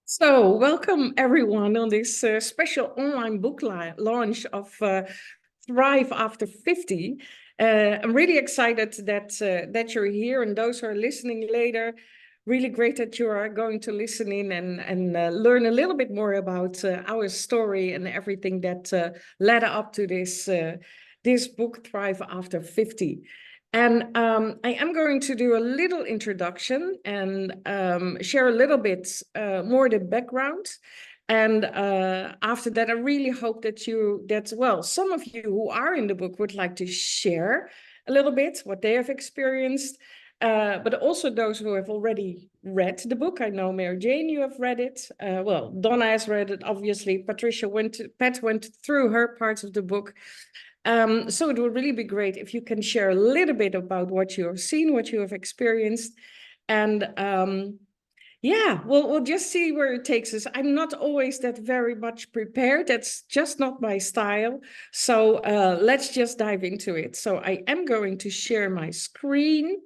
So, welcome everyone on this special online book launch of Thrive After 50. I'm really excited that you're here, and those who are listening later, really great that you are going to listen in and learn a little bit more about our story and everything that led up to this book, Thrive After 50. And I am going to do a little introduction and share a little bit more the background. And after that, I really hope that some of you who are in the book would like to share a little bit what they have experienced. But also those who have already read the book. I know, Mary Jane, you have read it. Donna has read it, obviously. Pat went through her parts of the book. So it would really be great if you can share a little bit about what you have seen, what you have experienced. And yeah, we'll just see where it takes us. I'm not always that very much prepared. That's just not my style. So let's just dive into it. So I am going to share my screen.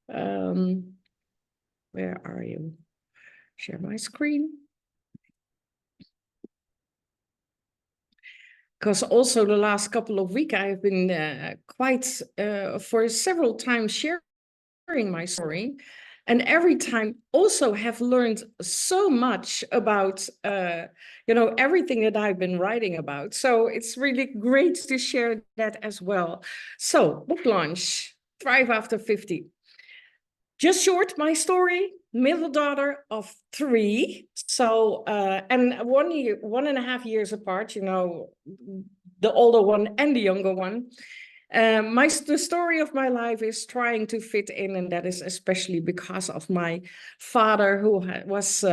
Where are you? Share my screen. Because also the last couple of weeks I have been for several times sharing my story, and every time also have learned so much about everything that I've been writing about. So it's really great to share that as well. So book launch, Thrive After 50. Just short, my story, middle daughter of 3. So, and 1.5 years apart, the older one and the younger one. The story of my life is trying to fit in, and that is especially because of my father, who was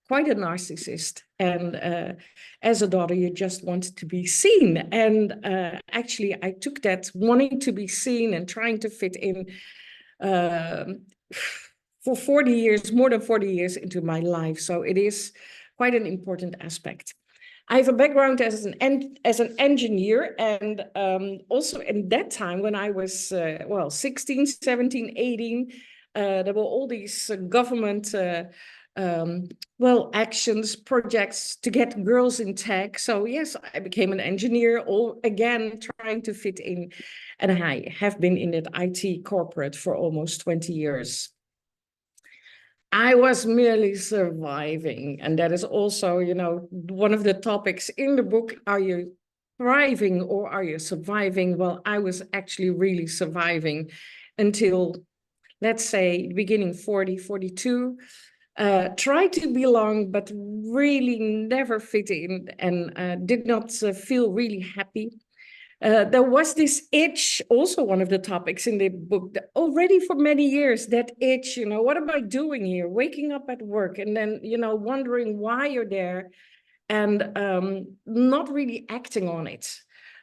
quite a narcissist. And as a daughter, you just wanted to be seen. And actually, I took that wanting to be seen and trying to fit in for 40 years, more than 40 years into my life. So it is quite an important aspect. I have a background as an engineer, and also in that time when I was 16, 17, 18, there were all these government actions, projects to get girls in tech. So yes, I became an engineer, all again trying to fit in, and I have been in that IT corporate for almost 20 years. I was merely surviving. And that is also, one of the topics in the book. Are you thriving or are you surviving? Well, I was actually really surviving until, let's say, beginning 40, 42. Tried to belong, but really never fit in, and did not feel really happy. There was this itch, also one of the topics in the book, already for many years, that itch, what am I doing here? Waking up at work and then, wondering why you're there, and not really acting on it.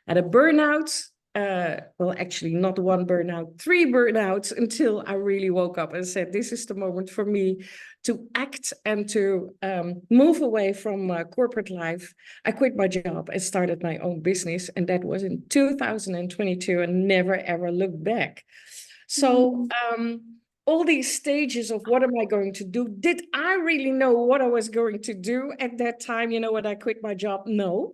At a burnout, actually not one burnout, 3 burnouts, until I really woke up and said, this is the moment for me to act and to move away from corporate life. I quit my job and started my own business. And that was in 2022, and never, ever looked back. So all these stages of what am I going to do? Did I really know what I was going to do at that time? When I quit my job? No.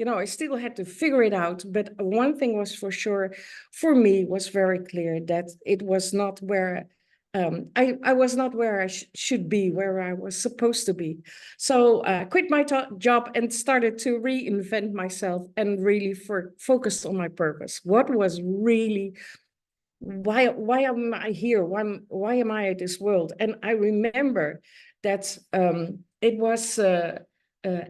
I still had to figure it out. But one thing was for sure, for me, was very clear that it was not where I was not where I should be, where I was supposed to be. So I quit my job and started to reinvent myself and really focused on my purpose. What was really, why am I here? Why am I at this world? And I remember that it was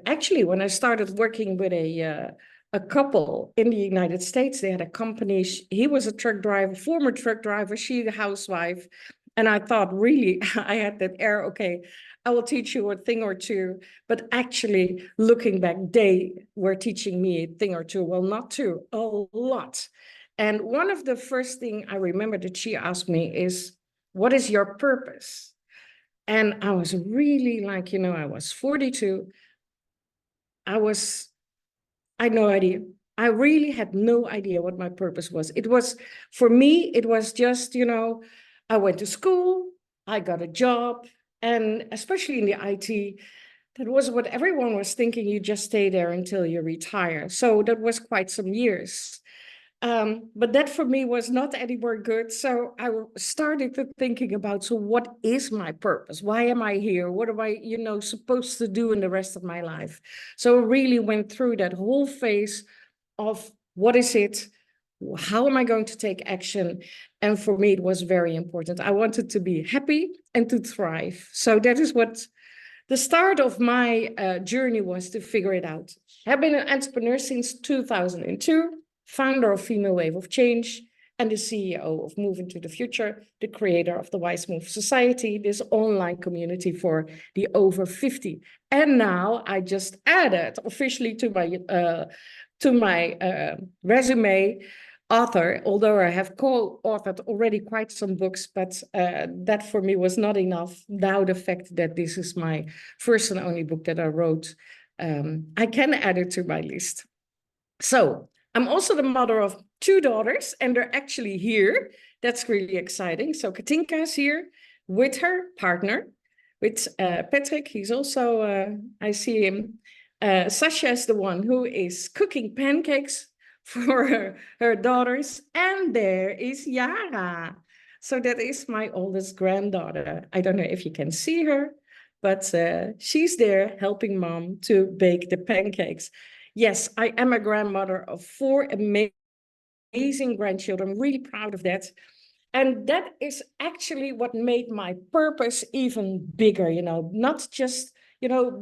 actually when I started working with a couple in the United States. They had a company. He was a truck driver, former truck driver, she a housewife. And I thought, really, I had that air, okay, I will teach you a thing or two. But actually, looking back, they were teaching me a thing or two. Well, not two, a lot. And one of the first thing I remember that she asked me is, what is your purpose? And I was really like, I was 42. I had no idea. I really had no idea what my purpose was. It was, for me, it was just, I went to school, I got a job, and especially in the IT, That was what everyone was thinking. You just stay there until you retire. So that was quite some years. But that for me was not anymore good. So I started to thinking about, so what is my purpose? Why am I here? What am I, supposed to do in the rest of my life? So I really went through that whole phase of what is it? How am I going to take action? And for me, it was very important. I wanted to be happy and to thrive. So that is what the start of my journey was, to figure it out. I've been an entrepreneur since 2002, founder of Female Wave of Change, and the CEO of Move into the Future, the creator of the Wise Move Society, this online community for the over 50. And now I just added officially to my resume, author, although I have co-authored already quite some books, but that for me was not enough. Now the fact that this is my first and only book that I wrote, I can add it to my list. So I'm also the mother of 2 daughters, and they're actually here. That's really exciting. So Katinka is here with her partner, with Patrick. He's also, I see him. Sasha is the one who is cooking pancakes for her daughters. And there is Yara. So that is my oldest granddaughter. I don't know if you can see her, but she's there helping mom to bake the pancakes. Yes, I am a grandmother of 4 amazing grandchildren. I'm really proud of that. And that is actually what made my purpose even bigger, not just,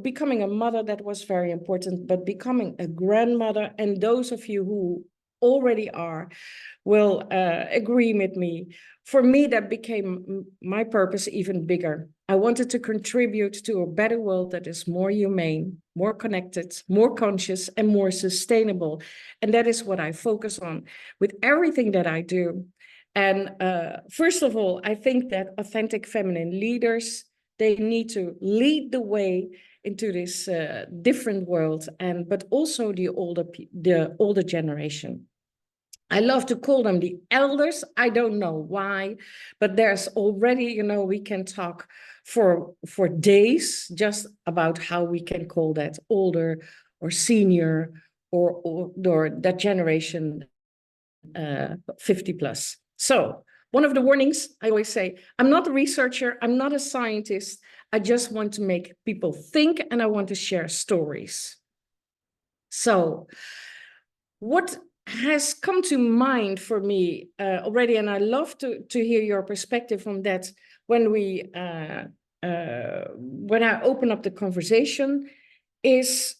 becoming a mother, that was very important, but becoming a grandmother. And those of you who already are will agree with me. For me, that became my purpose even bigger. I wanted to contribute to a better world that is more humane, more connected, more conscious, and more sustainable. And that is what I focus on with everything that I do. And first of all, I think that authentic feminine leaders, they need to lead the way into this different world, but also the older generation. I love to call them the elders. I don't know why, but there's already, we can talk for days just about how we can call that older or senior or that generation 50 plus. So one of the warnings I always say, I'm not a researcher, I'm not a scientist. I just want to make people think, and I want to share stories. So what has come to mind for me already, and I love to hear your perspective on that when I open up the conversation, is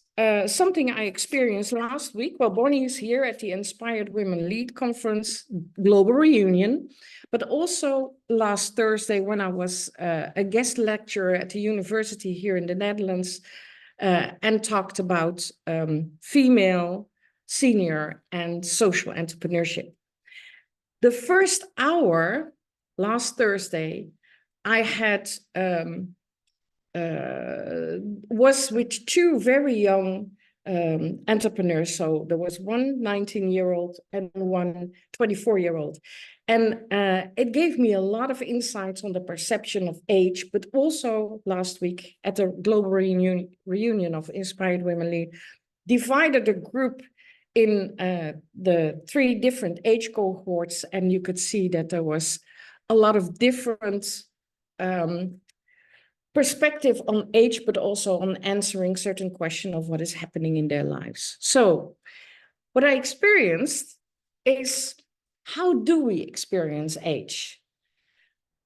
something I experienced last week while Bonnie is here at the Inspired Women Lead Conference Global Reunion, but also last Thursday when I was a guest lecturer at the university here in the Netherlands and talked about female, senior, and social entrepreneurship. The first hour last Thursday, I had was with 2 very young entrepreneurs. So there was one 19-year-old and one 24-year-old. And it gave me a lot of insights on the perception of age, but also last week at the global reunion of Inspired Women Lead, divided the group in the 3 different age cohorts. And you could see that there was a lot of different perspective on age, but also on answering certain questions of what is happening in their lives. So what I experienced is, how do we experience age?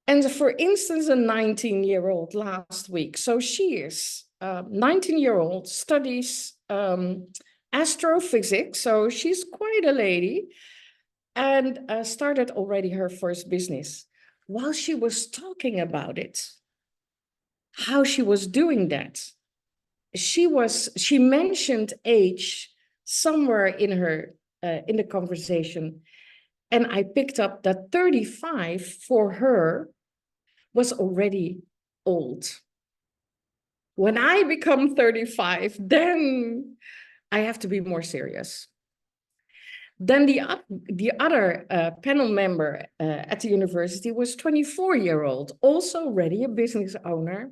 And for instance, a 19-year-old last week. So she is 19-year-old, studies astrophysics. So she's quite a lady, and started already her first business. While she was talking about it, how she was doing that, she mentioned age somewhere in her in the conversation, and I picked up that 35 for her was already old. When I become 35, then I have to be more serious. Then the other panel member at the university was 24-year-old, also already a business owner.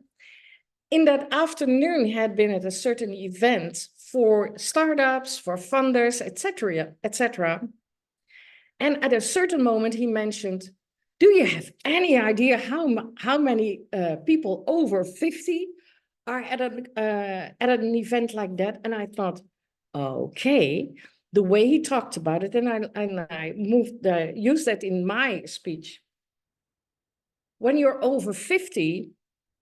in that afternoon had been at a certain event for startups, for funders, etc., etc. And at a certain moment, he mentioned, do you have any idea how many people over 50 are at an event like that? And I thought, okay, the way he talked about it, and I used that in my speech. When you're over 50,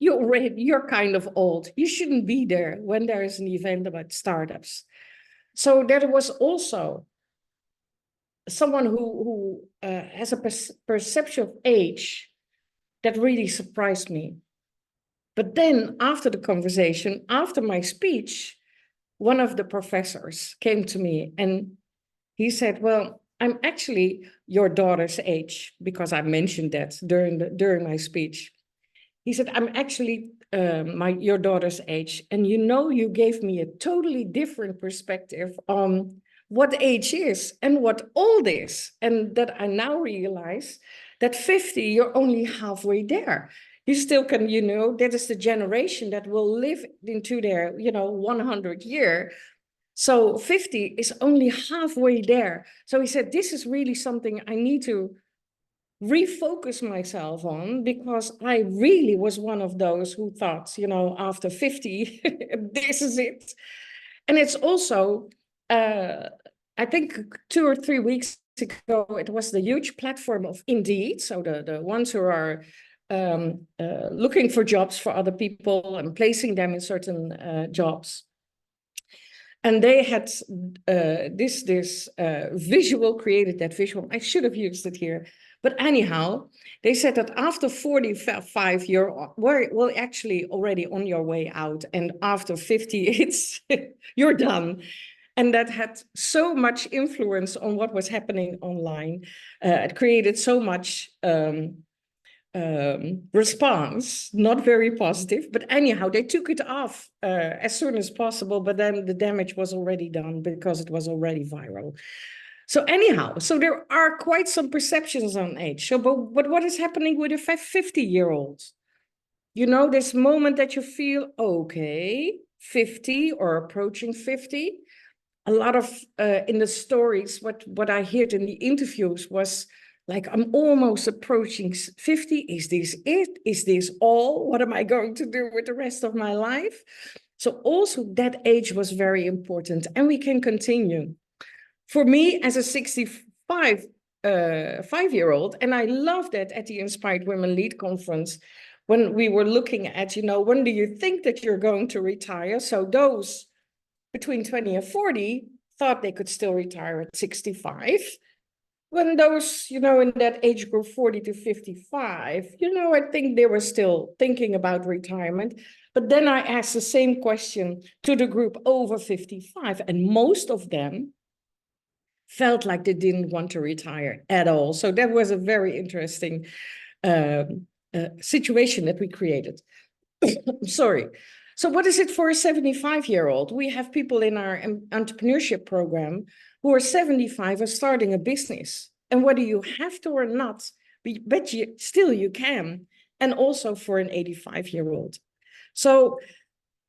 you're kind of old. You shouldn't be there when there is an event about startups. So there was also someone who has a perception of age that really surprised me. But then after the conversation, after my speech, one of the professors came to me and he said, well, I'm actually your daughter's age, because I mentioned that during my speech. He said, I'm actually your daughter's age. And you gave me a totally different perspective on what age is and what old is. And that I now realize that 50, you're only halfway there. You still can, that is the generation that will live into their, 100 year. So 50 is only halfway there. So he said, this is really something I need to refocus myself on, because I really was one of those who thought, after 50, this is it. And it's also, I think 2 or 3 weeks ago, it was the huge platform of Indeed. So the ones who are looking for jobs for other people and placing them in certain jobs. And they had this visual, created that visual. I should have used it here. But anyhow, they said that after 45, you're actually already on your way out. And after 50, you're done. And that had so much influence on what was happening online. It created so much response, not very positive, but anyhow, they took it off as soon as possible, but then the damage was already done because it was already viral. So anyhow, so there are quite some perceptions on age. So, but what is happening with a 50-year-old? This moment that you feel, okay, 50 or approaching 50. A lot of, in the stories, what I heard in the interviews was, like, I'm almost approaching 50. Is this it? Is this all? What am I going to do with the rest of my life? So also that age was very important, and we can continue. For me, as a 65 5-year-old, and I love that at the Inspired Women Lead Conference, when we were looking at, when do you think that you're going to retire? So those between 20 and 40 thought they could still retire at 65. When those, in that age group 40 to 55, I think they were still thinking about retirement. But then I asked the same question to the group over 55, and most of them felt like they didn't want to retire at all. So that was a very interesting situation that we created. Sorry. So what is it for a 75-year-old? We have people in our entrepreneurship program who are 75 and starting a business. And whether you have to or not, but you can. And also for an 85-year-old. So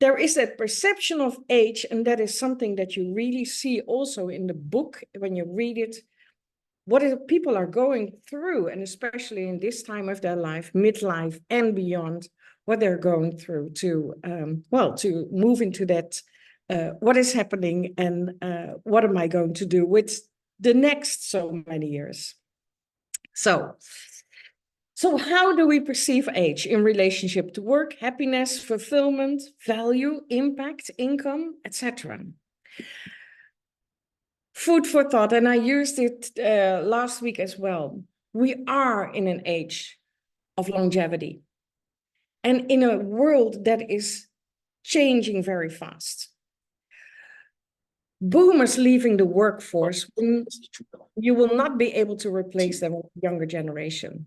there is that perception of age, and that is something that you really see also in the book when you read it. What people are going through, and especially in this time of their life, midlife and beyond, what they're going through to move into that, what is happening and what am I going to do with the next so many years. So how do we perceive age in relationship to work, happiness, fulfillment, value, impact, income, etc.? Food for thought, and I used it last week as well. We are in an age of longevity, and in a world that is changing very fast. Boomers leaving the workforce, you will not be able to replace them with the younger generation.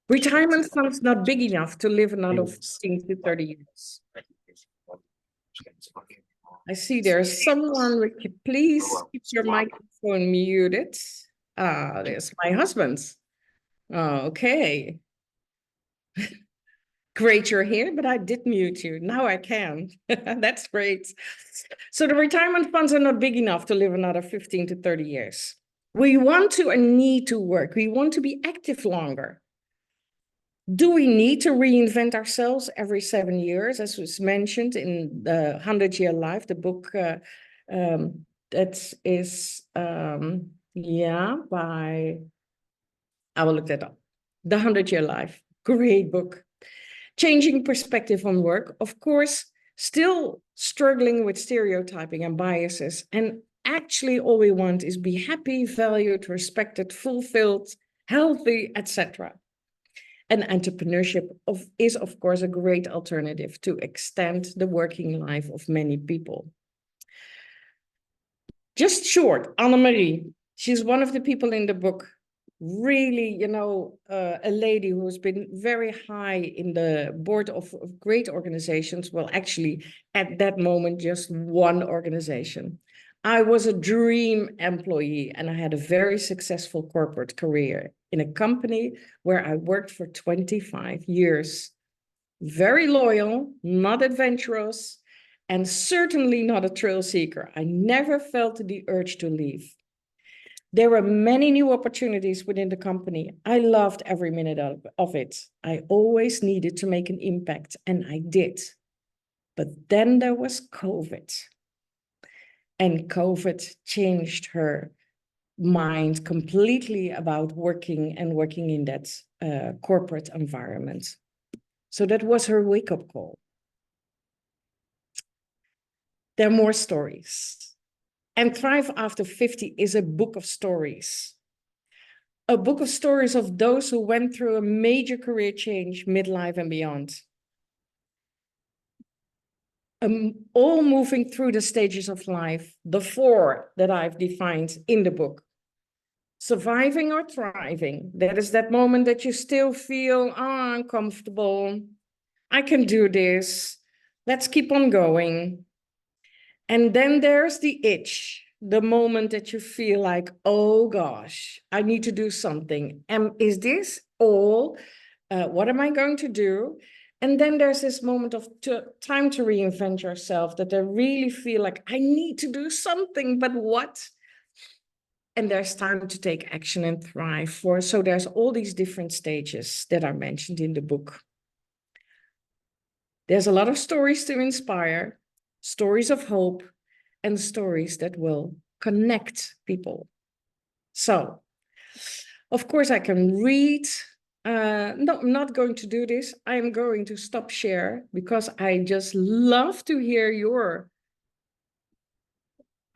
Retirement funds not big enough to live another 15 to 30 years. I see there's someone, please keep your microphone muted. There's my husband. Okay. Great, you're here, but I did mute you. Now I can. That's great. So the retirement funds are not big enough to live another 15 to 30 years. We want to and need to work. We want to be active longer. Do we need to reinvent ourselves every 7 years, as was mentioned in the 100-Year Life, the book that is, by, I will look that up. The 100-Year Life, great book. Changing perspective on work, of course, still struggling with stereotyping and biases. And actually all we want is be happy, valued, respected, fulfilled, healthy, etc. And entrepreneurship is, of course, a great alternative to extend the working life of many people. Just short, Annemarie, she's one of the people in the book, really, a lady who's been very high in the board of great organizations. Well, actually, at that moment, just one organization. I was a dream employee and I had a very successful corporate career in a company where I worked for 25 years. Very loyal, not adventurous, and certainly not a thrill seeker. I never felt the urge to leave. There were many new opportunities within the company. I loved every minute of it. I always needed to make an impact, and I did. But then there was COVID. And COVID changed her mind completely about working in that corporate environment. So that was her wake-up call. There are more stories. And Thrive After 50 is a book of stories. A book of stories of those who went through a major career change, midlife and beyond. All moving through the stages of life, the 4 that I've defined in the book. Surviving or thriving, that is that moment that you still feel, uncomfortable. I can do this. Let's keep on going. And then there's the itch, the moment that you feel like, oh gosh, I need to do something. And is this all? What am I going to do? And then there's this moment of time to reinvent yourself, that I really feel like I need to do something, but what? And there's time to take action and thrive for. So there's all these different stages that are mentioned in the book. There's a lot of stories to inspire, stories of hope, and stories that will connect people. So, of course, I can read. No, I'm not going to do this. I'm going to stop share because I just love to hear your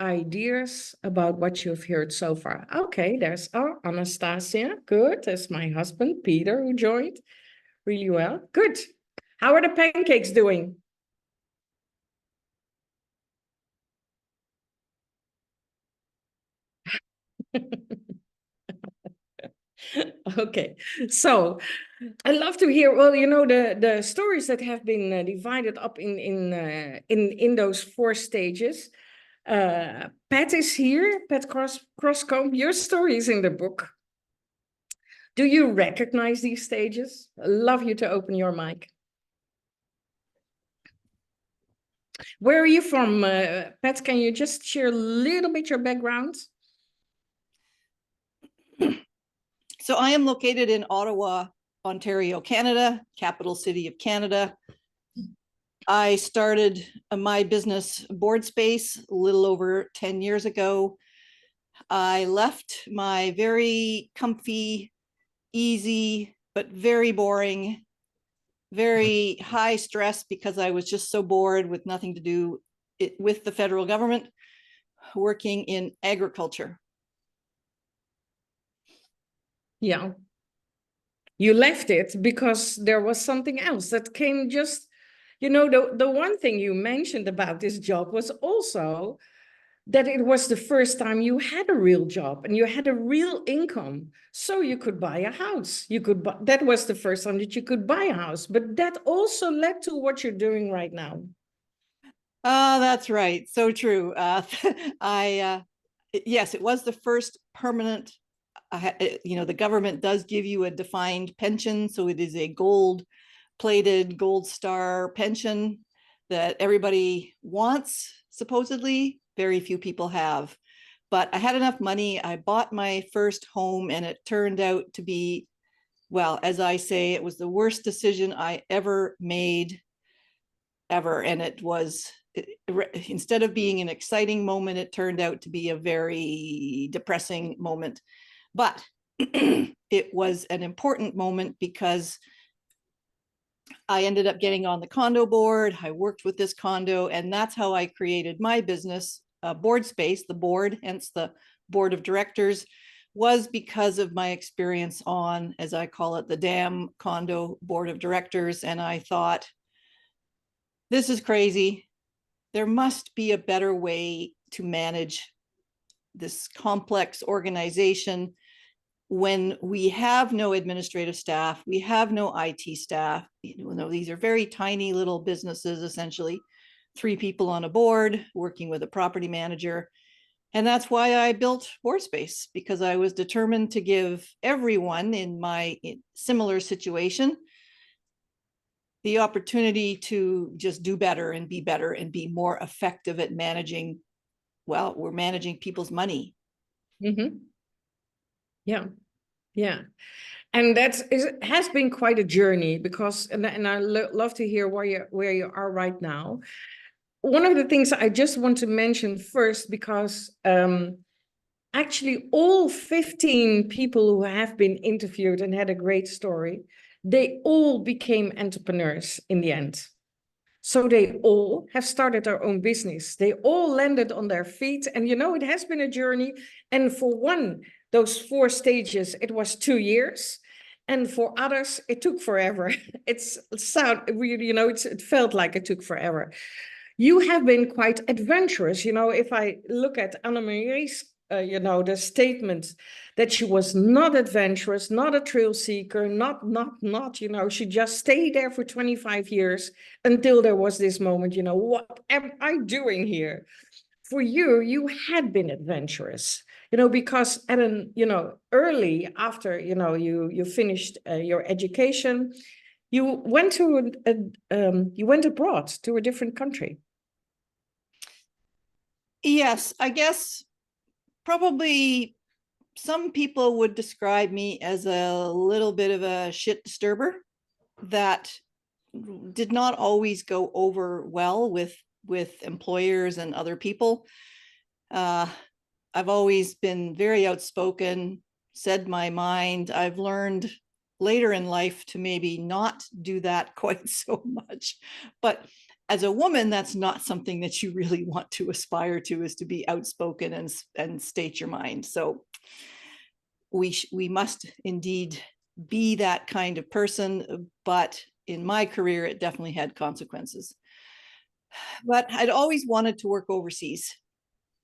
ideas about what you've heard so far. Okay, there's Anastasia. Good. There's my husband, Peter, who joined really well. Good. How are the pancakes doing? Okay, so I love to hear. Well, the stories that have been divided up in those 4 stages. Pat is here. Pat Crosscomb. Your story is in the book. Do you recognize these stages? I'd love you to open your mic. Where are you from, Pat? Can you just share a little bit your background? So I am located in Ottawa, Ontario, Canada, capital city of Canada. I started my business Board Space a little over 10 years ago. I left my very comfy, easy, but very boring, very high stress because I was just so bored with nothing to do with the federal government, working in agriculture. Yeah. You left it because there was something else that came just, the one thing you mentioned about this job was also that it was the first time you had a real job and you had a real income. So you could buy a house. That was the first time that you could buy a house, but that also led to what you're doing right now. That's right. So true. Yes, it was the first permanent. The government does give you a defined pension, so it is a gold plated gold star pension that everybody wants, supposedly. Very few people have. But I had enough money. I bought my first home, and it turned out to be, well, as I say, it was the worst decision I ever made, ever. And it was, instead of being an exciting moment, it turned out to be a very depressing moment. But it was an important moment because I ended up getting on the condo board. I worked with this condo, and that's how I created my business, Board Space. The board, hence the board of directors, was because of my experience on, as I call it, the damn condo board of directors. And I thought, this is crazy. There must be a better way to manage this complex organization when we have no administrative staff, we have no IT staff. You know, these are very tiny little businesses, essentially 3 people on a board working with a property manager. And that's why I built Board Space, because I was determined to give everyone in my similar situation the opportunity to just do better and be more effective at managing, well, we're managing people's money. Mm-hmm. Yeah. Yeah. And has been quite a journey, because, and I love to hear where you are right now. One of the things I just want to mention first, because actually all 15 people who have been interviewed and had a great story, they all became entrepreneurs in the end. So they all have started their own business. They all landed on their feet. And, you know, it has been a journey. And for one, those 4 stages, it was 2 years. And for others, it took forever. It felt like it took forever. You have been quite adventurous. You know, if I look at Anne-Marie's, the statement that she was not adventurous, not a thrill seeker, not, she just stayed there for 25 years until there was this moment, what am I doing here? For you, you had been adventurous, because at early after, you finished your education, you went you went abroad to a different country. Yes, I guess probably some people would describe me as a little bit of a shit disturber that did not always go over well with employers and other people. I've always been very outspoken, said my mind. I've learned later in life to maybe not do that quite so much. But as a woman, that's not something that you really want to aspire to, is to be outspoken and state your mind. So we must indeed be that kind of person. But in my career, it definitely had consequences. But I'd always wanted to work overseas.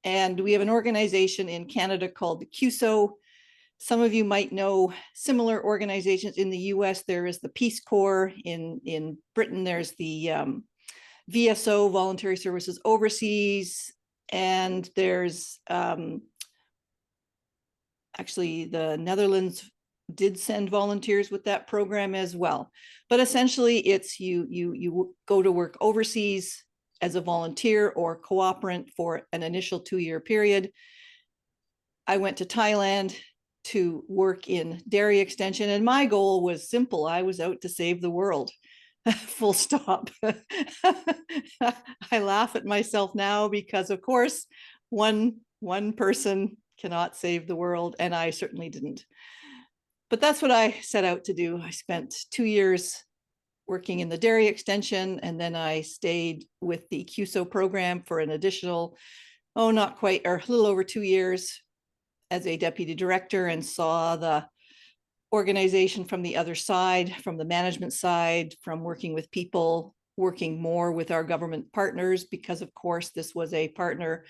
And we have an organization in Canada called the CUSO. Some of you might know similar organizations. In the US, there is the Peace Corps. In Britain, there's the VSO, Voluntary Services Overseas. And there's actually the Netherlands did send volunteers with that program as well. But essentially, it's you go to work overseas as a volunteer or cooperant for an initial 2-year period. I went to Thailand to work in dairy extension, and my goal was simple. I was out to save the world. Full stop. I laugh at myself now because, of course, one person cannot save the world, and I certainly didn't. But that's what I set out to do. I spent 2 years working in the dairy extension, and then I stayed with the CUSO program for an additional, not quite, or a little over 2 years as a deputy director, and saw the organization from the other side, from the management side, from working with people, working more with our government partners, because of course this was a partner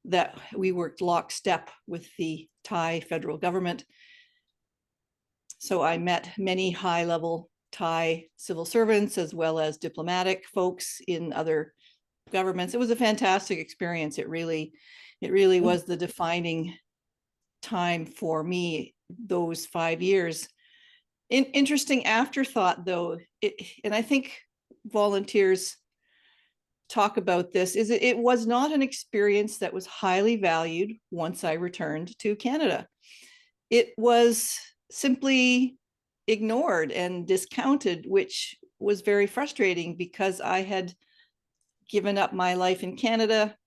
that we worked lockstep with the Thai federal government. So I met many high-level Thai civil servants as well as diplomatic folks in other governments. It was a fantastic experience. It really was the defining time for me, those 5 years. Interesting afterthought, though, and I think volunteers talk about this, is it was not an experience that was highly valued once I returned to Canada. It was simply ignored and discounted, which was very frustrating because I had given up my life in Canada,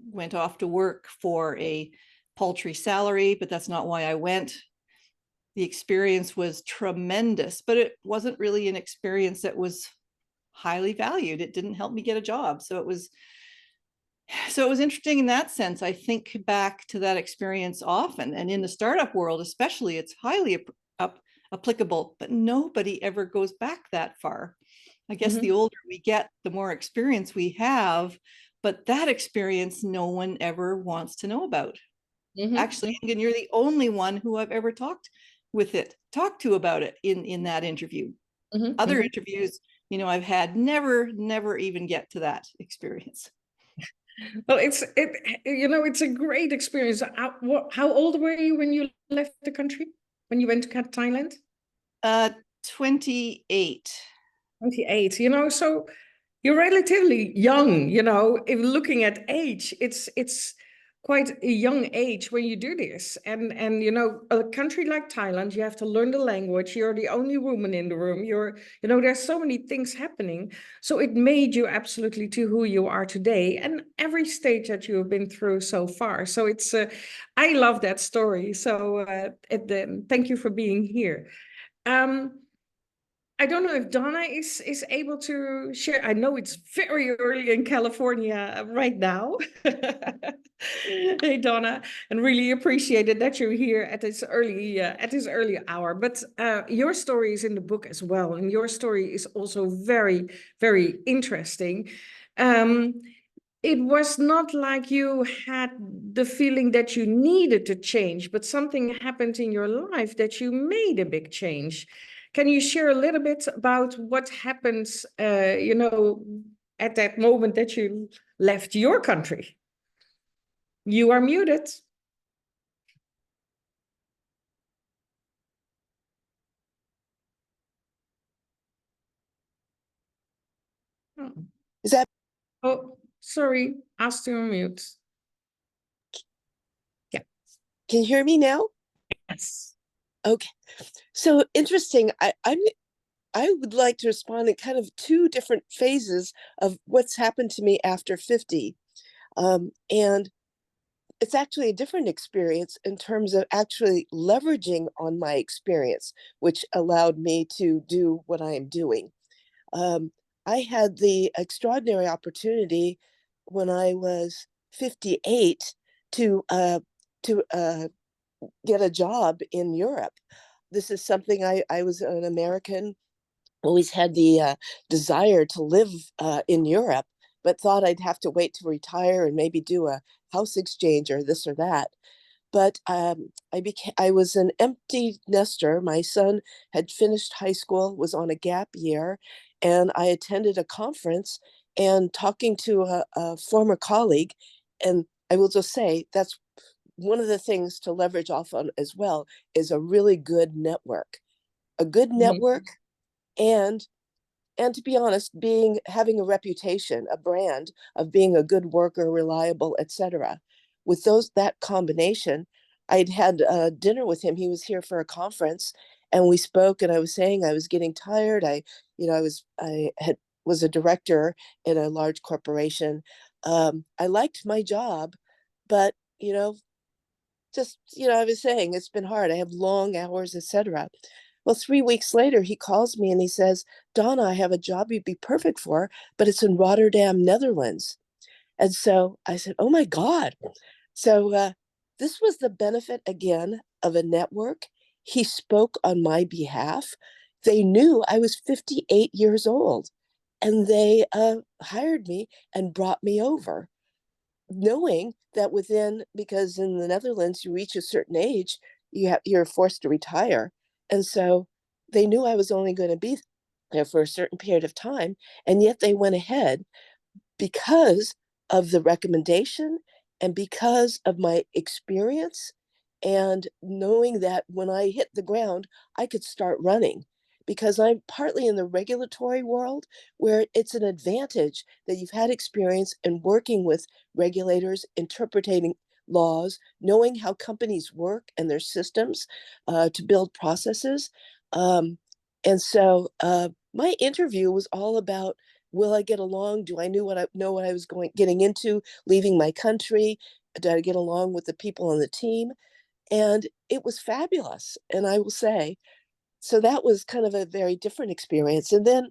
went off to work for a paltry salary, but that's not why I went. The experience was tremendous, but it wasn't really an experience that was highly valued. It didn't help me get a job. So it was interesting in that sense. I think back to that experience often, and in the startup world especially, it's highly applicable, but nobody ever goes back that far. I guess the older we get, the more experience we have, but that experience no one ever wants to know about. Actually, and you're the only one who I've ever talked to about it in that interview. Other interviews, I've had never even get to that experience. Well, it's a great experience. How old were you when you left the country? When you went to Thailand? 28. 28. So you're relatively young. If looking at age, it's quite a young age when you do this. And a country like Thailand, you have to learn the language. You're the only woman in the room. There's so many things happening. So it made you absolutely to who you are today, and every stage that you have been through so far. So it's, I love that story. So thank you for being here. I don't know if Donna is able to share. I know it's very early in California right now. Hey, Donna, and really appreciated that you're here at this early hour. But your story is in the book as well, and your story is also very, very interesting. It was not like you had the feeling that you needed to change, but something happened in your life that you made a big change. Can you share a little bit about what happens, at that moment that you left your country? You are muted. Oh. Is that? Oh, sorry. Asked to unmute. Yeah. Can you hear me now? Yes. Okay. So interesting. I would like to respond in kind of two different phases of what's happened to me after 50. And it's actually a different experience in terms of actually leveraging on my experience, which allowed me to do what I am doing. I had the extraordinary opportunity when I was 58 to get a job in Europe. This is something I was an American, always had the desire to live in Europe, but thought I'd have to wait to retire and maybe do a house exchange or this or that. But I was an empty nester. My son had finished high school, was on a gap year, and I attended a conference and talking to a former colleague. And I will just say that's one of the things to leverage off on as well, is a really good network. A good network, and to be honest, having a reputation, a brand of being a good worker, reliable, etc. With that combination, I'd had dinner with him. He was here for a conference, and we spoke. And I was saying I was getting tired. I was a director in a large corporation. I liked my job, but I was saying it's been hard. I have long hours, etc. Well, 3 weeks later, he calls me and he says, Donna, I have a job you'd be perfect for, but it's in Rotterdam, Netherlands. And so I said, oh my God. So this was the benefit again of a network. He spoke on my behalf. They knew I was 58 years old, and they hired me and brought me over, knowing that because in the Netherlands, you reach a certain age, you're forced to retire. And so they knew I was only going to be there for a certain period of time. And yet they went ahead because of the recommendation and because of my experience and knowing that when I hit the ground, I could start running, because I'm partly in the regulatory world where it's an advantage that you've had experience in working with regulators, interpreting laws, knowing how companies work and their systems to build processes. And so my interview was all about, will I get along? Do I know what I was getting into, leaving my country? Did I get along with the people on the team? And it was fabulous. And I will say, so that was kind of a very different experience. And then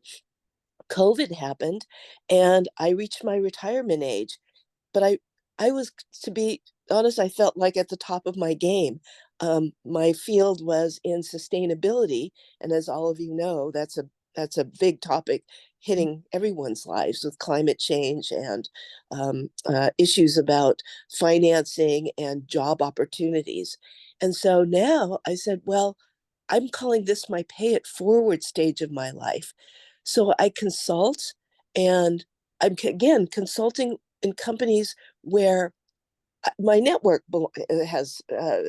COVID happened and I reached my retirement age. But I was, to be honest, I felt like at the top of my game. My field was in sustainability. And as all of you know, that's a big topic hitting everyone's lives with climate change and issues about financing and job opportunities. And so now I said, well, I'm calling this my pay it forward stage of my life. So I consult, and I'm again consulting in companies where my network has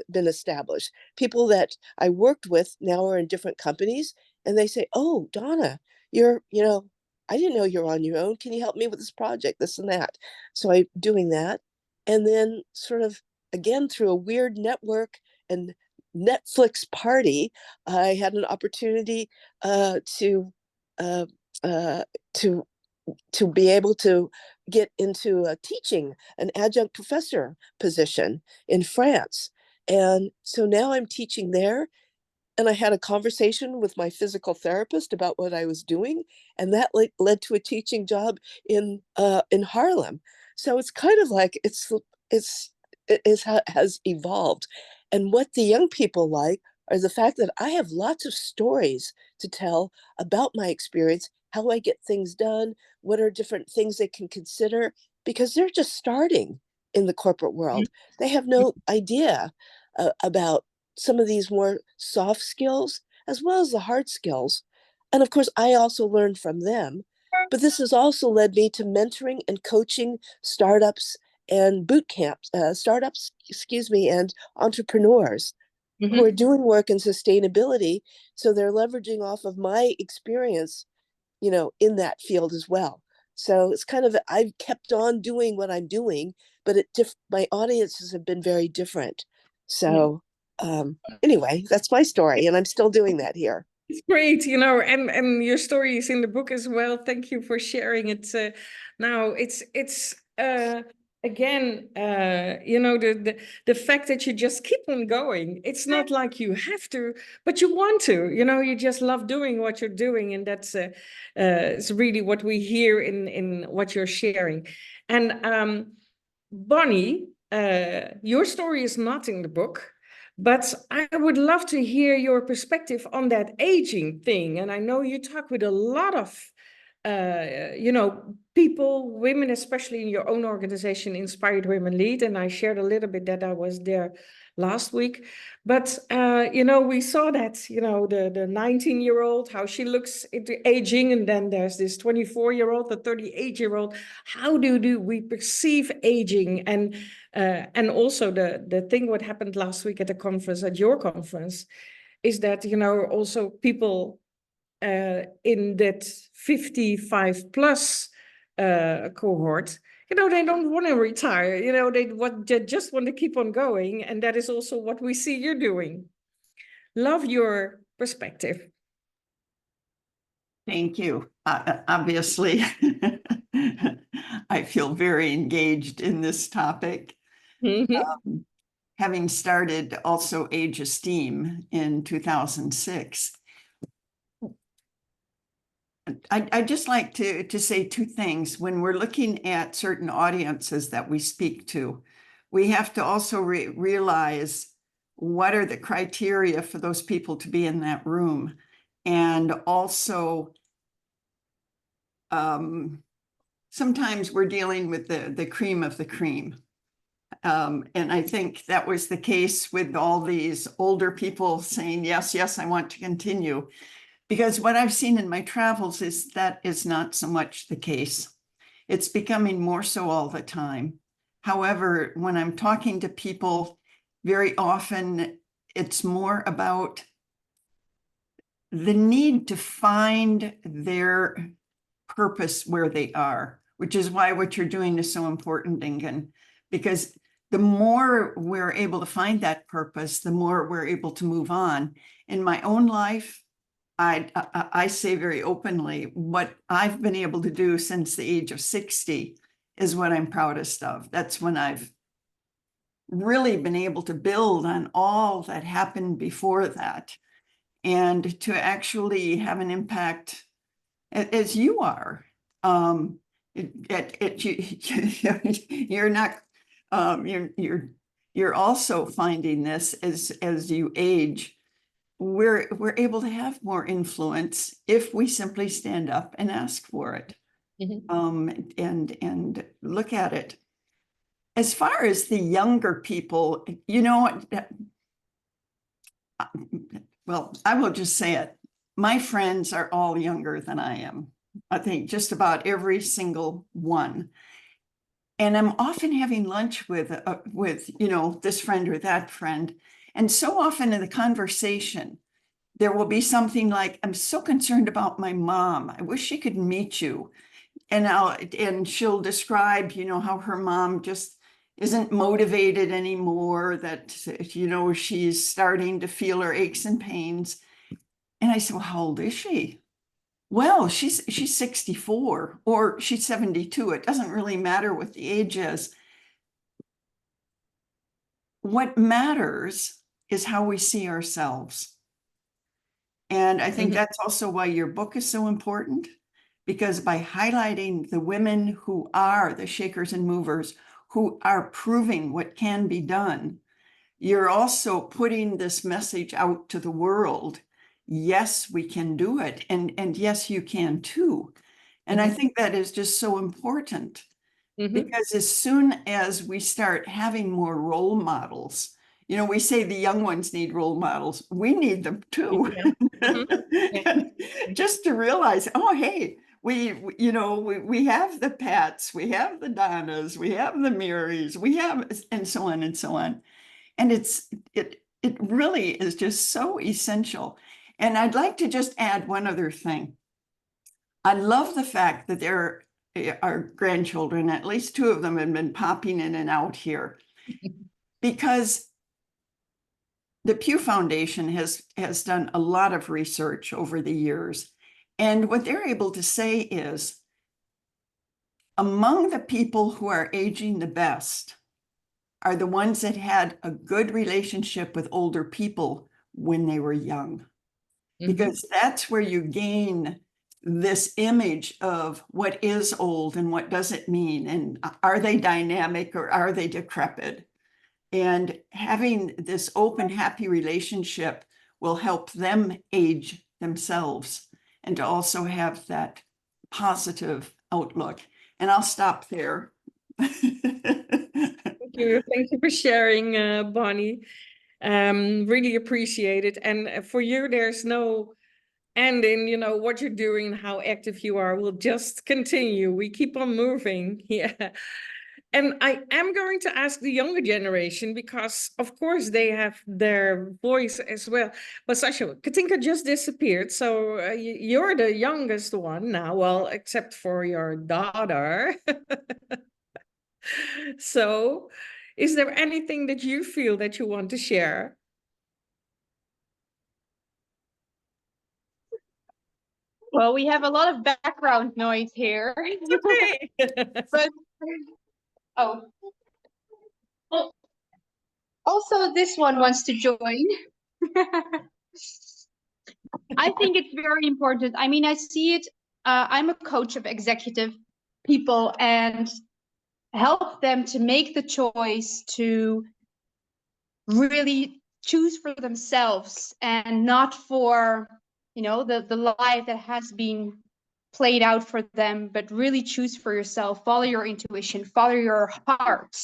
been established. People that I worked with now are in different companies, and they say, "Oh, Donna, I didn't know you're on your own. Can you help me with this project, this and that?" So I'm doing that, and then sort of again through a weird network and Netflix party, I had an opportunity to uh, uh, to to be able to get into a teaching, an adjunct professor position in France. And so now I'm teaching there. And I had a conversation with my physical therapist about what I was doing, and that led to a teaching job in Harlem. So it's kind of like has evolved. And what the young people like are the fact that I have lots of stories to tell about my experience, how I get things done, what are different things they can consider, because they're just starting in the corporate world. They have no idea about some of these more soft skills as well as the hard skills. And of course, I also learned from them. But this has also led me to mentoring and coaching startups and boot camps, and entrepreneurs who are doing work in sustainability. So they're leveraging off of my experience, in that field as well. So it's kind of, I've kept on doing what I'm doing, but my audiences have been very different. So anyway, that's my story, and I'm still doing that here. It's great, and your story is in the book as well. Thank you for sharing it. Now it's again, the fact that you just keep on going. It's not like you have to, but you want to. You just love doing what you're doing, and that's it's really what we hear in what you're sharing. And Bonnie, your story is not in the book. But I would love to hear your perspective on that aging thing. And I know you talk with a lot of, people, women, especially in your own organization, Inspired Women Lead. And I shared a little bit that I was there last week. But, we saw that, the 19-year-old, how she looks into aging. And then there's this 24-year-old, the 38-year-old. How do we perceive aging? And also the thing what happened last week at the conference, at your conference, is that, also people in that 55 plus cohort, they don't want to retire, they just want to keep on going. And that is also what we see you're doing. Love your perspective. Thank you. Obviously, I feel very engaged in this topic. Having started also Age Esteem in 2006. I'd just like to say two things. When we're looking at certain audiences that we speak to, we have to also realize what are the criteria for those people to be in that room. And also, sometimes we're dealing with the cream of the cream. And I think that was the case with all these older people saying, yes, yes, I want to continue. Because what I've seen in my travels is that is not so much the case. It's becoming more so all the time. However, when I'm talking to people very often it's more about the need to find their purpose where they are, which is why what you're doing is so important, Ingen, because the more we're able to find that purpose, the more we're able to move on. In my own life, I say very openly, what I've been able to do since the age of 60 is what I'm proudest of. That's when I've really been able to build on all that happened before that, and to actually have an impact as you are. You're not, you're also finding this as you age. We're able to have more influence if we simply stand up and ask for it. And look at it. As far as the younger people, well, I will just say it. My friends are all younger than I am. I think just about every single one. And I'm often having lunch with this friend or that friend. And so often in the conversation, there will be something like, I'm so concerned about my mom. I wish she could meet you. And she'll describe, how her mom just isn't motivated anymore, that, she's starting to feel her aches and pains. And I said, well, how old is she? Well, she's 64 or she's 72. It doesn't really matter what the age is. What matters is how we see ourselves. And I think that's also why your book is so important, because by highlighting the women who are the shakers and movers, who are proving what can be done, you're also putting this message out to the world. Yes, we can do it. And yes, you can too. And I think that is just so important, because as soon as we start having more role models, we say the young ones need role models. We need them too. And just to realize, oh, hey, we have the Pats, we have the Donnas, we have the Marys, we have, and so on and so on. And it really is just so essential. And I'd like to just add one other thing. I love the fact that there are grandchildren, at least two of them have been popping in and out here, because the Pew Foundation has done a lot of research over the years. And what they're able to say is, among the people who are aging the best are the ones that had a good relationship with older people when they were young. Because that's where you gain this image of what is old and what does it mean, and are they dynamic or are they decrepit? And having this open, happy relationship will help them age themselves and to also have that positive outlook. And I'll stop there. Thank you for sharing, Bonnie. Really appreciate it. And for you, there's no end in, what you're doing and how active you are. We'll just continue. We keep on moving. Yeah. And I am going to ask the younger generation, because of course they have their voice as well. But Sasha, Katinka just disappeared. So you're the youngest one now, well, except for your daughter. So is there anything that you feel that you want to share? Well, we have a lot of background noise here. Okay. But oh. Also, this one wants to join. I think it's very important. I mean, I see it. I'm a coach of executive people and help them to make the choice to really choose for themselves and not for, the life that has been played out for them, but really choose for yourself, follow your intuition, follow your heart.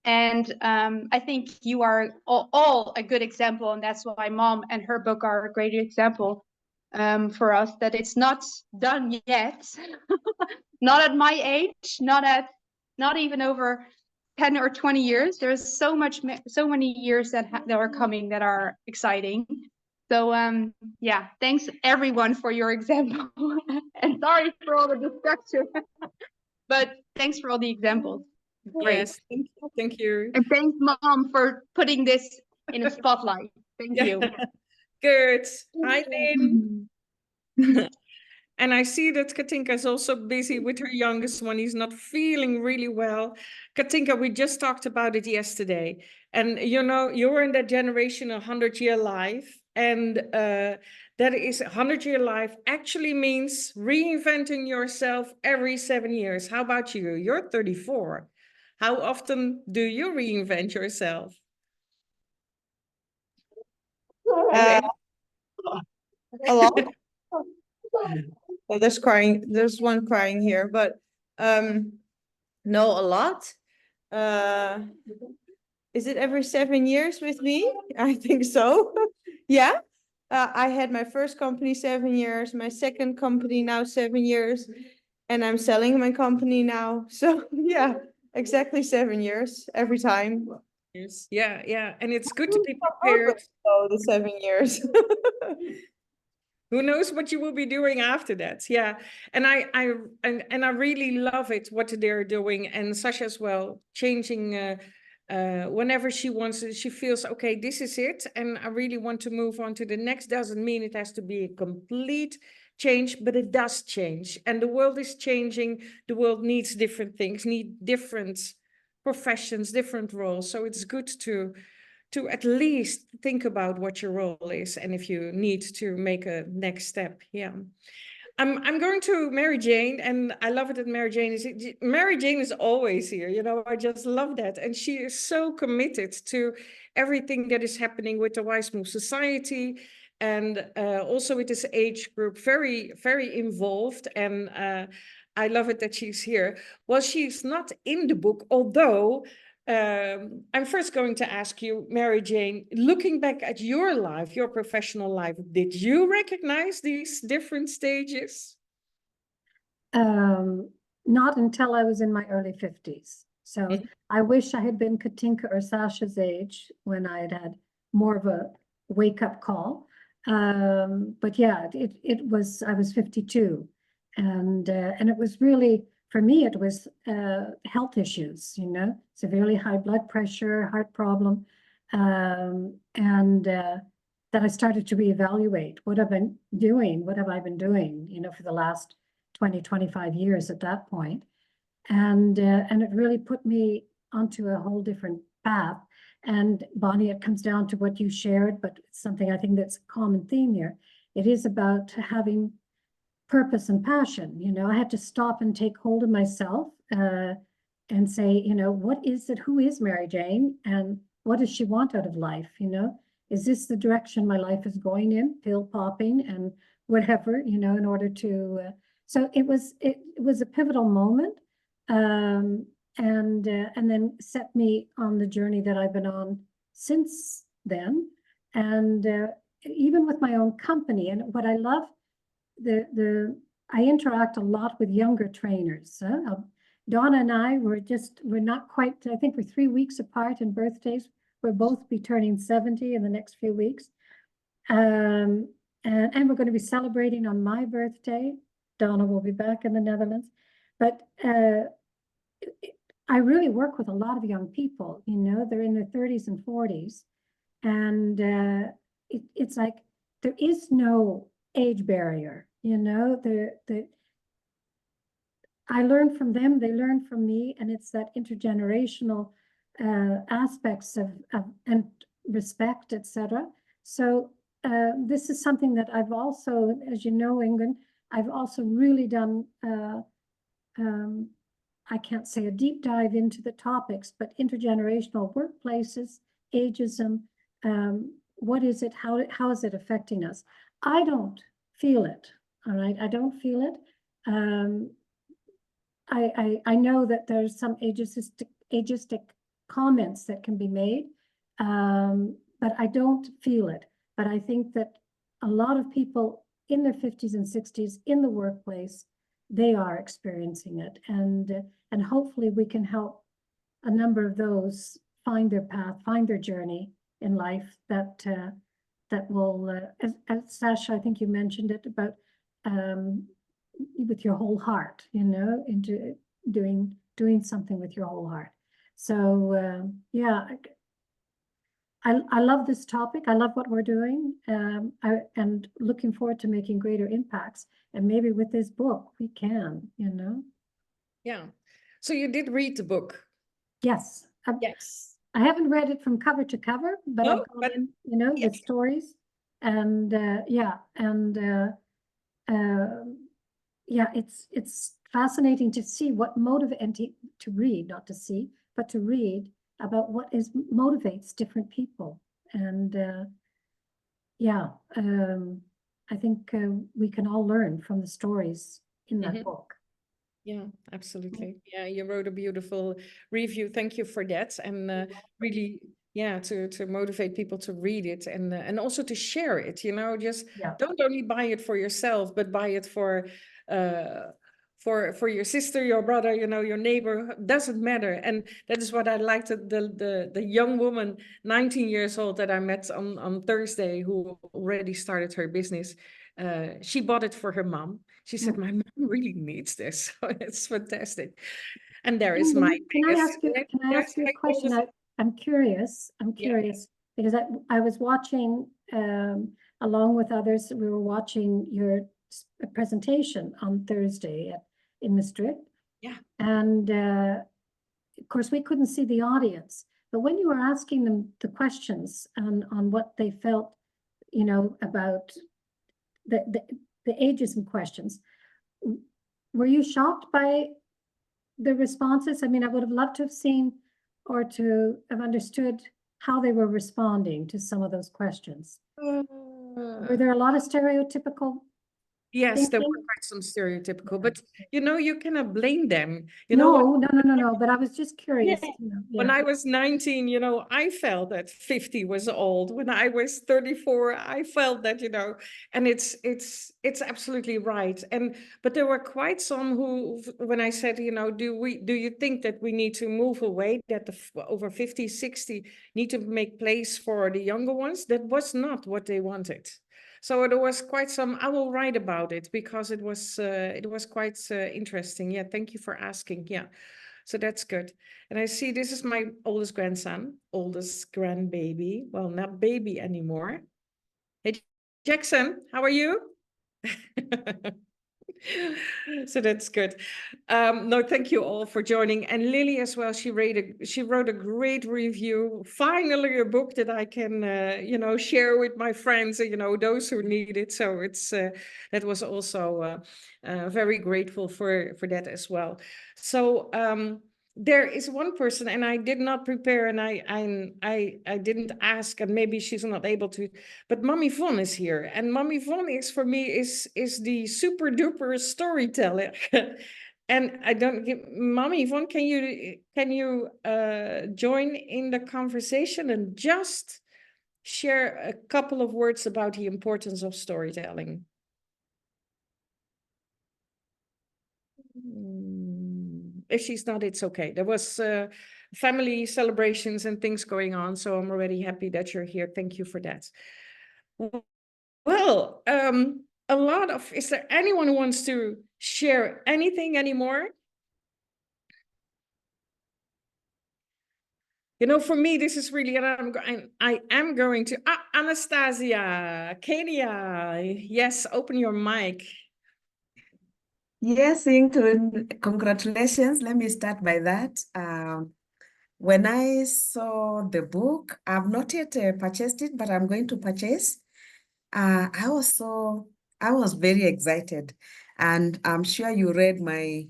And I think you are all a good example, and that's why Mom and her book are a great example for us, that it's not done yet. Not at my age, not even over 10 or 20 years. There's so many years that are coming that are exciting. So yeah, thanks everyone for your example. And sorry for all the distraction. But thanks for all the examples. Great. Yes, thank you. And thanks, Mom, for putting this in a spotlight. Thank you. Good. Hi, Lynn. And I see that Katinka is also busy with her youngest one. He's not feeling really well. Katinka, we just talked about it yesterday. And you know, you're in that generation, 100-year life. And that is 100-year life actually means reinventing yourself every 7 years. How about you? You're 34. How often do you reinvent yourself? A lot. Well, there's one crying here, but no, a lot. Is it every 7 years with me? I think so. Yeah. I had my first company 7 years, my second company now 7 years, and I'm selling my company now. So yeah, exactly 7 years every time. Yeah, yeah. And it's good to be prepared. Oh, the 7 years. Who knows what you will be doing after that? Yeah, and I really love it what they're doing, and Sasha as well, changing whenever she wants it. She feels okay, this is it, and I really want to move on to the next. Doesn't mean it has to be a complete change, but it does change, and the world is changing. The world needs different things, need different professions, different roles. So it's good to at least think about what your role is and if you need to make a next step. Yeah. I'm going to Mary Jane, and I love it that Mary Jane is always here. You know, I just love that. And she is so committed to everything that is happening with the Wise Move Society, and also with this age group, very, very involved. And I love it that she's here. Well, she's not in the book, although I'm first going to ask you, Mary Jane, looking back at your life, your professional life, did you recognize these different stages? Not until I was in my early 50s. So Mhm. I wish I had been Katinka or Sasha's age when I had more of a wake-up call. But yeah, I was 52, and it was really, for me, it was health issues, you know, severely high blood pressure, heart problem, and that I started to reevaluate what I've been doing, what have I been doing, you know, for the last 20, 25 years at that point. And it really put me onto a whole different path. And Bonnie, it comes down to what you shared, but it's something I think that's a common theme here. It is about having purpose and passion. You know, I had to stop and take hold of myself and say, you know, what is it? Who is Mary Jane? And what does she want out of life? You know, is this the direction my life is going in? Pill popping and whatever, you know, in order to. So it was a pivotal moment, and then set me on the journey that I've been on since then, and even with my own company. And what I love, I interact a lot with younger trainers. Donna and I we're not quite, I think we're 3 weeks apart in birthdays. We'll both be turning 70 in the next few weeks. And we're going to be celebrating on my birthday. Donna will be back in the Netherlands. But I really work with a lot of young people, you know, they're in their 30s and 40s. And it's like, there is no age barrier, you know, I learn from them, they learn from me, and it's that intergenerational aspects of and respect, etc. So this is something that I've also, as you know, Ingrid, I've also really done, I can't say a deep dive into the topics, but intergenerational workplaces, ageism, what is it, how is it affecting us? I don't feel it, all right? I don't feel it. I know that there's some ageistic comments that can be made, but I don't feel it. But I think that a lot of people in their 50s and 60s in the workplace, they are experiencing it, and hopefully we can help a number of those find their path, find their journey in life that that will, as Sasha, I think you mentioned it about with your whole heart, you know, into doing something with your whole heart. So yeah, I love this topic. I love what we're doing, and looking forward to making greater impacts. And maybe with this book, we can, you know. Yeah. So you did read the book? Yes. Yes. I haven't read it from cover to cover, but I've gone in, you know, yes. the stories, and yeah, and yeah, it's fascinating to see what motivates, to read, not to see, but to read about what motivates different people. And yeah, I think we can all learn from the stories in that book. Yeah, absolutely. Yeah, you wrote a beautiful review. Thank you for that. And really, yeah, to motivate people to read it and also to share it, you know, just don't only buy it for yourself, but buy it for your sister, your brother, you know, your neighbor, doesn't matter. And that is what I liked, the young woman, 19 years old, that I met on Thursday, who already started her business. She bought it for her mom. She said, my mom really needs this. So it's fantastic. And there is my Can I ask you a question? I'm curious because I was watching along with others, we were watching your presentation on Thursday in Maastricht. Yeah. And of course we couldn't see the audience, but when you were asking them the questions on what they felt, you know, about the ageism questions, were you shocked by the responses? I mean, I would have loved to have seen or to have understood how they were responding to some of those questions. Were there a lot of stereotypical? Yes, there were quite some stereotypical, but you know, you cannot blame them. You know, No. But I was just curious. Yeah. You know, When I was 19, you know, I felt that 50 was old. When I was 34, I felt that, you know, and it's absolutely right. But there were quite some who, when I said, you know, do you think that we need to move away, that the over 50, 60 need to make place for the younger ones? That was not what they wanted. So there was quite some, I will write about it because it was quite interesting. Yeah, thank you for asking. Yeah, so that's good. And I see this is my oldest grandbaby. Well, not baby anymore. Hey, Jackson, how are you? So that's good. No, thank you all for joining. And Lily as well, she wrote a great review. Finally, a book that I can, you know, share with my friends, you know, those who need it. So it's that was also very grateful for that as well. So there is one person, and I did not prepare, and I didn't ask, and maybe she's not able to, but Mommy Von is here, and Mommy Von is for me is the super duper storyteller. And I don't give Mommy Von, can you join in the conversation and just share a couple of words about the importance of storytelling? If she's not, it's okay. There was family celebrations and things going on, so I'm already happy that you're here. Thank you for that. Well, a lot of, is there anyone who wants to share anything anymore? You know, for me, this is really, and I am going to, Anastasia, Kenya, yes, open your mic. Yes, Ingrid, congratulations. Let me start by that. When I saw the book, I've not yet purchased it, but I'm going to purchase. I was very excited, and I'm sure you read my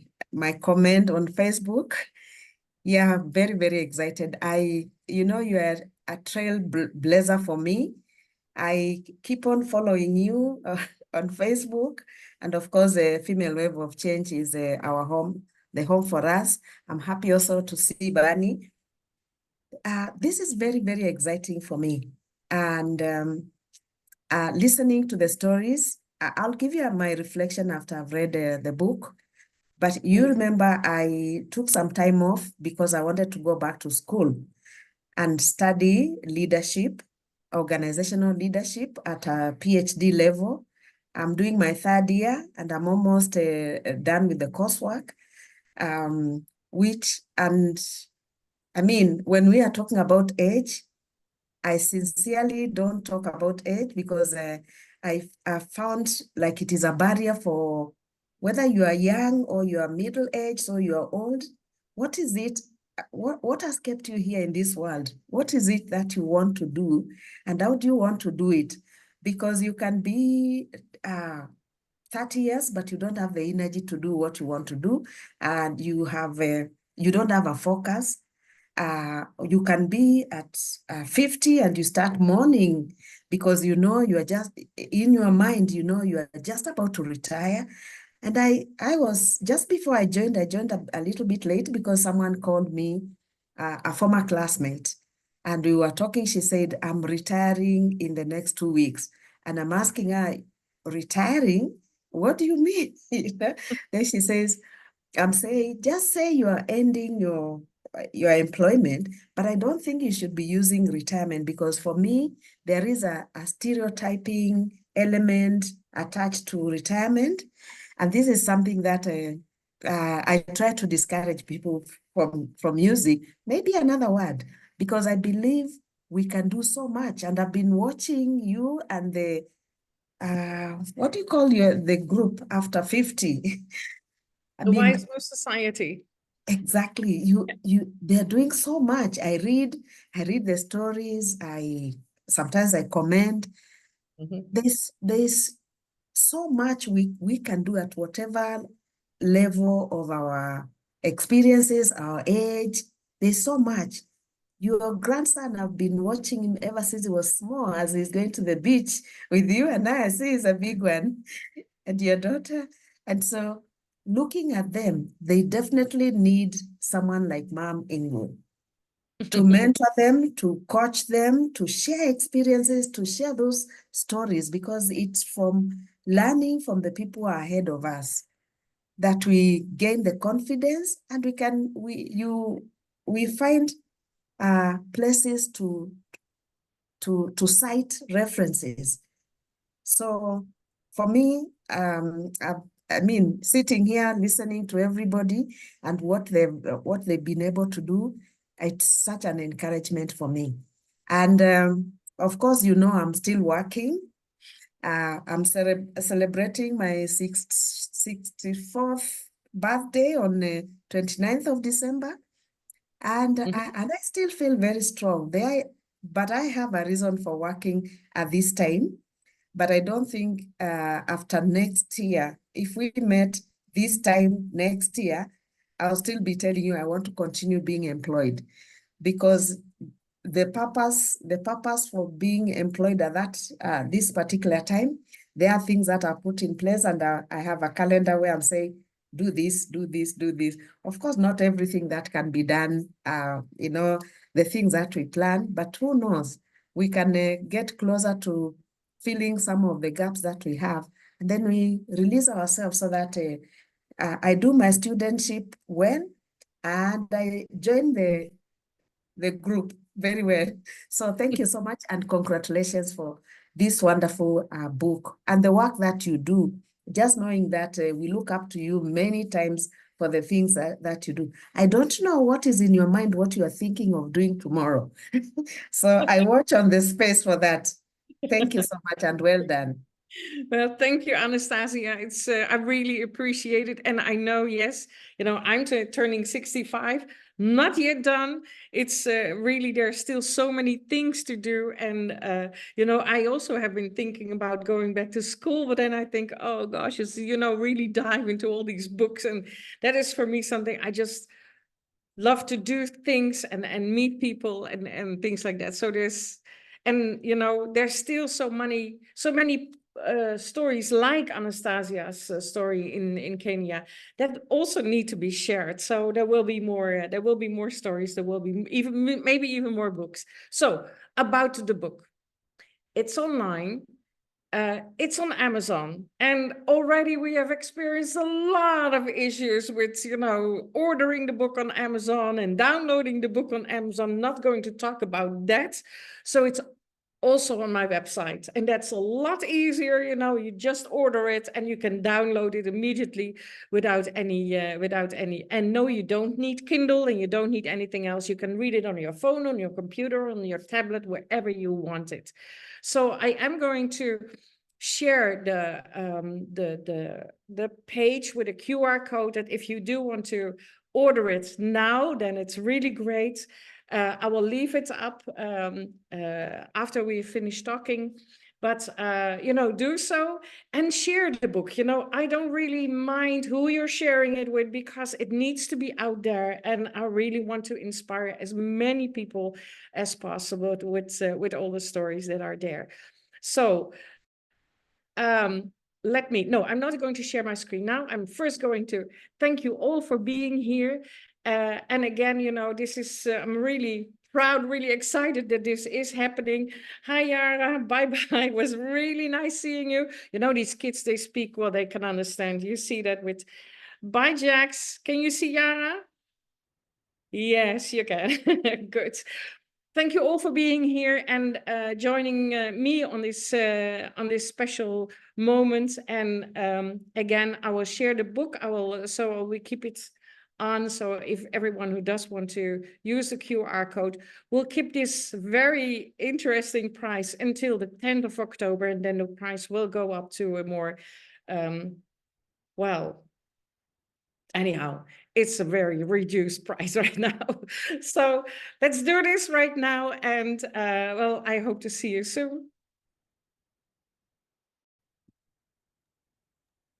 comment on Facebook. Yeah, very, very excited. You know, you are a trailblazer for me. I keep on following you on Facebook. And of course, the Female Wave of Change is our home, the home for us. I'm happy also to see Barney. This is very, very exciting for me. And listening to the stories, I'll give you my reflection after I've read the book. But you remember I took some time off because I wanted to go back to school and study leadership, organizational leadership at a PhD level. I'm doing my 3rd year and I'm almost done with the coursework. And I mean, when we are talking about age, I sincerely don't talk about age because I found like it is a barrier for whether you are young or you are middle-aged or you are old. What is it? What has kept you here in this world? What is it that you want to do? And how do you want to do it? Because you can be 30 years, but you don't have the energy to do what you want to do. And you don't have a focus. You can be at 50 and you start mourning because you know you are just, in your mind, you know you are just about to retire. And I was, just before I joined a little bit late because someone called me, a former classmate, and we were talking. She said, I'm retiring in the next 2 weeks. And I'm asking her, retiring? What do you mean? Then she says, I'm saying, just say you are ending your employment, but I don't think you should be using retirement because for me, there is a stereotyping element attached to retirement. And this is something that I try to discourage people from using. Maybe another word, because I believe we can do so much. And I've been watching you and the, what do you call the group after 50? The Wise Move Society. Exactly. They're doing so much. I read the stories. Sometimes I comment. There's so much we can do at whatever level of our experiences, our age. There's so much. Your grandson, I've been watching him ever since he was small, as he's going to the beach with you, and I see he's a big one. And your daughter. And so looking at them, they definitely need someone like Mom Ingo to mentor them, to coach them, to share experiences, to share those stories, because it's from learning from the people who are ahead of us that we gain the confidence, and we find places to cite references. So for me, I mean, sitting here listening to everybody and what they've been able to do, it's such an encouragement for me. And of course, you know, I'm still working. I'm celebrating my 64th birthday on the 29th of December. And, I still feel very strong there, but I have a reason for working at this time. But I don't think after next year, if we met this time next year, I'll still be telling you I want to continue being employed, because the purpose for being employed at this particular time, there are things that are put in place, and I have a calendar where I'm saying, do this, do this, do this. Of course, not everything that can be done, you know, the things that we plan, but who knows, we can get closer to filling some of the gaps that we have, and then we release ourselves so that I do my studentship well, and I join the group very well. So thank you so much, and congratulations for this wonderful book and the work that you do. Just knowing that we look up to you many times for the things that you do. I don't know what is in your mind, what you are thinking of doing tomorrow. So I watch on the space for that. Thank you so much, and well done. Well, thank you, Anastasia. It's I really appreciate it. And I know, yes, you know, I'm turning 65, not yet done. It's really, there's still so many things to do. And, you know, I also have been thinking about going back to school, but then I think, oh gosh, it's, you know, really dive into all these books. And that is for me something I just love to do, things and meet people and things like that. So you know, there's still so many stories like Anastasia's story in Kenya that also need to be shared. So there will be more stories. There will be maybe even more books. So about the book, it's online. it's on Amazon, and already we have experienced a lot of issues with, ordering the book on Amazon and downloading the book on Amazon. Not going to talk about that. So it's also on my website, and that's a lot easier. You just order it and you can download it immediately without any, and no, you don't need Kindle and you don't need anything else. You can read it on your phone, on your computer, on your tablet, wherever you want it. So I am going to share the page with a QR code, that if you do want to order it now, then it's really great. I will leave it up after we finish talking, but do so and share the book. I don't really mind who you're sharing it with, because it needs to be out there, and I really want to inspire as many people as possible with all the stories that are there. So I'm not going to share my screen now. I'm first going to thank you all for being here. And again, this is, I'm really proud, really excited that this is happening. Hi, Yara. Bye-bye. It was really nice seeing you. These kids, they speak well, they can understand. You see that with, bye, Jax. Can you see Yara? Yes, you can. Good. Thank you all for being here and joining me on this special moment. And again, I will share the book. We keep it on. So if everyone who does want to use the QR code, we'll keep this very interesting price until the 10th of October, and then the price will go up to a more, anyhow, it's a very reduced price right now. So let's do this right now. And I hope to see you soon.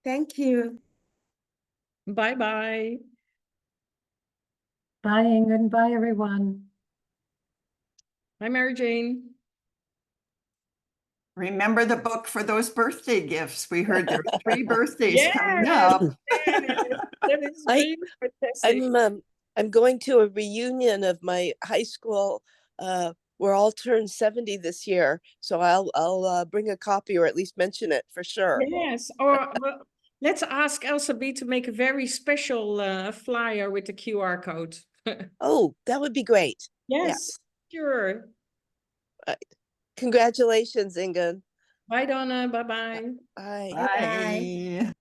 Thank you. Bye-bye. Bye, Ingrid. Bye, everyone. Bye, Mary Jane. Remember the book for those birthday gifts. We heard there are 3 birthdays coming Yes, up. that is really fantastic. I'm going to a reunion of my high school. We're all turned 70 this year, so I'll bring a copy, or at least mention it for sure. Yes, or well, let's ask Elsa B to make a very special flyer with the QR code. Oh, that would be great. Yes, sure. Congratulations, Inga. Bye, Donna. Bye-bye. Bye. Bye.